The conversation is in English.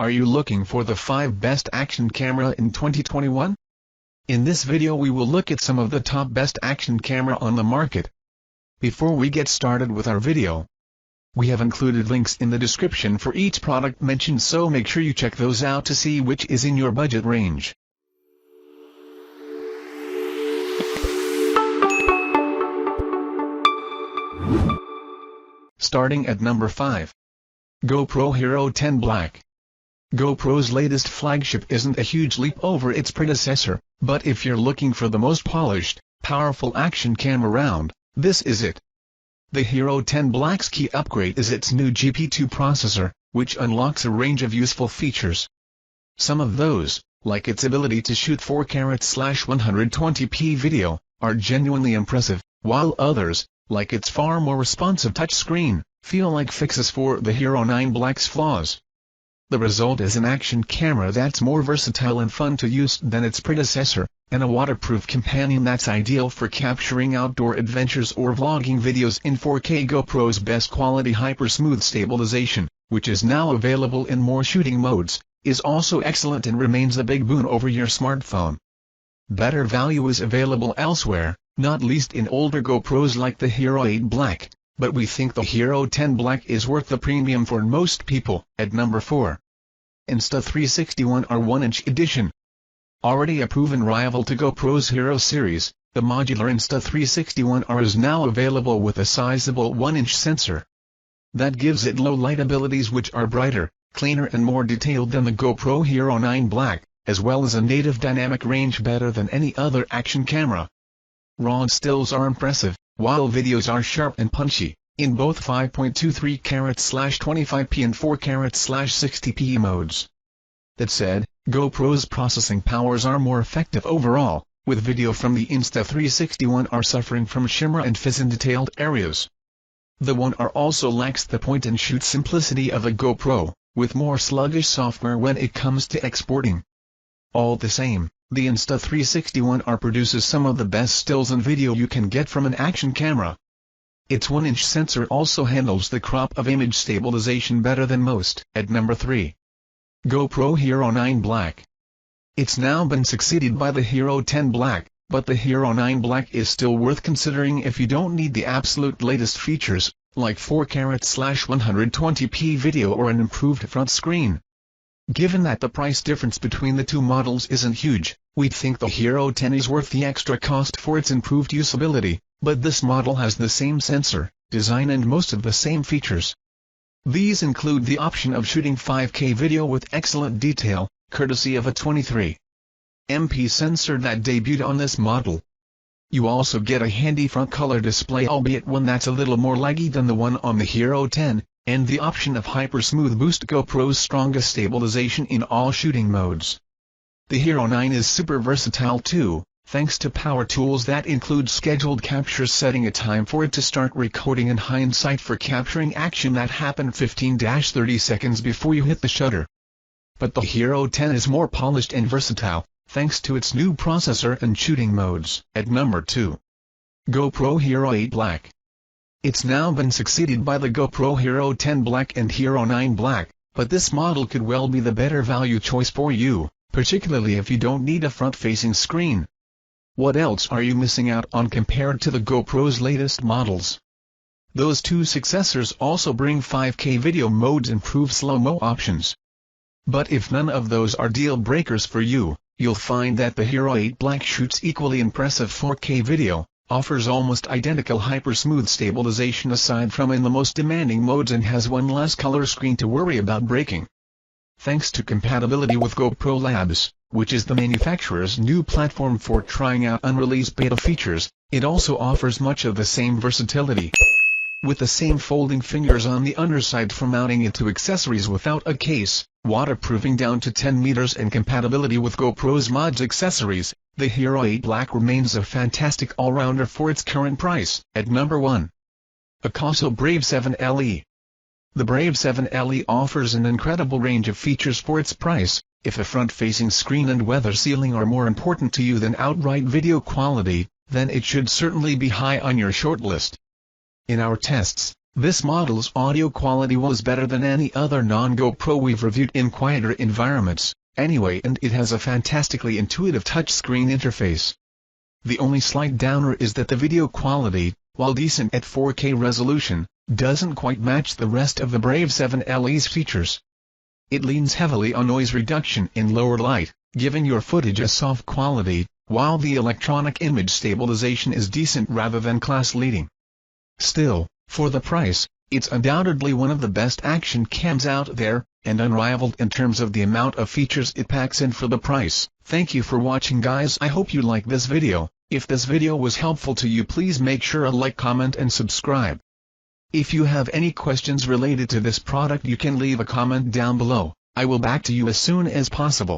Are you looking for the 5 best action camera in 2021? In this video we will look at some of the top best action camera on the market. Before we get started with our video, we have included links in the description for each product mentioned, so make sure you check those out to see which is in your budget range. Starting at number 5. GoPro Hero 10 Black. GoPro's latest flagship isn't a huge leap over its predecessor, but if you're looking for the most polished, powerful action cam around, this is it. The Hero 10 Black's key upgrade is its new GP2 processor, which unlocks a range of useful features. Some of those, like its ability to shoot 4K/120p video, are genuinely impressive, while others, like its far more responsive touchscreen, feel like fixes for the Hero 9 Black's flaws. The result is an action camera that's more versatile and fun to use than its predecessor, and a waterproof companion that's ideal for capturing outdoor adventures or vlogging videos in 4K. GoPro's best quality hyper-smooth stabilization, which is now available in more shooting modes, is also excellent and remains a big boon over your smartphone. Better value is available elsewhere, not least in older GoPros like the Hero 8 Black, but we think the Hero 10 Black is worth the premium for most people. At number 4. Insta360 One R 1-inch Edition. Already a proven rival to GoPro's Hero series, the modular Insta360 One R is now available with a sizable 1-inch sensor. That gives it low light abilities which are brighter, cleaner and more detailed than the GoPro Hero 9 Black, as well as a native dynamic range better than any other action camera. Raw stills are impressive, while videos are sharp and punchy, in both 5.23 /25p and 4 /60p modes. That said, GoPro's processing powers are more effective overall, with video from the Insta360 One R suffering from shimmer and fizz in detailed areas. The One R also lacks the point-and-shoot simplicity of a GoPro, with more sluggish software when it comes to exporting. All the same, the Insta360 One R produces some of the best stills and video you can get from an action camera. Its 1-inch sensor also handles the crop of image stabilization better than most. At number 3. GoPro Hero 9 Black. It's now been succeeded by the Hero 10 Black, but the Hero 9 Black is still worth considering if you don't need the absolute latest features, like 4K/120p video or an improved front screen. Given that the price difference between the two models isn't huge, we'd think the Hero 10 is worth the extra cost for its improved usability, but this model has the same sensor, design and most of the same features. These include the option of shooting 5K video with excellent detail, courtesy of a 23MP sensor that debuted on this model. You also get a handy front color display, albeit one that's a little more laggy than the one on the Hero 10, and the option of Hyper-Smooth Boost, GoPro's strongest stabilization in all shooting modes. The Hero 9 is super versatile too, thanks to power tools that include scheduled captures, setting a time for it to start recording and hindsight for capturing action that happened 15-30 seconds before you hit the shutter. But the Hero 10 is more polished and versatile, thanks to its new processor and shooting modes. At number 2. GoPro Hero 8 Black. It's now been succeeded by the GoPro Hero 10 Black and Hero 9 Black, but this model could well be the better value choice for you, particularly if you don't need a front-facing screen. What else are you missing out on compared to the GoPro's latest models? Those two successors also bring 5K video modes and improved slow-mo options. But if none of those are deal breakers for you, you'll find that the Hero 8 Black shoots equally impressive 4K video, offers almost identical hyper-smooth stabilization aside from in the most demanding modes, and has one less color screen to worry about breaking. Thanks to compatibility with GoPro Labs, which is the manufacturer's new platform for trying out unreleased beta features, it also offers much of the same versatility. With the same folding fingers on the underside for mounting it to accessories without a case, waterproofing down to 10 meters and compatibility with GoPro's mods accessories, the Hero 8 Black remains a fantastic all-rounder for its current price. At number 1. Akaso Brave 7 LE. The Brave 7 LE offers an incredible range of features for its price. If a front-facing screen and weather sealing are more important to you than outright video quality, then it should certainly be high on your shortlist. In our tests, This model's audio quality was better than any other non-GoPro we've reviewed in quieter environments, anyway, and it has a fantastically intuitive touchscreen interface. The only slight downer is that the video quality, while decent at 4K resolution, doesn't quite match the rest of the Brave 7 LE's features. It leans heavily on noise reduction in lower light, giving your footage a soft quality, while the electronic image stabilization is decent rather than class-leading. Still, for the price, it's undoubtedly one of the best action cams out there, and unrivaled in terms of the amount of features it packs in for the price. Thank you for watching, guys. I hope you like this video. If this video was helpful to you, please make sure to like, comment and subscribe. If you have any questions related to this product, you can leave a comment down below. I will back to you as soon as possible.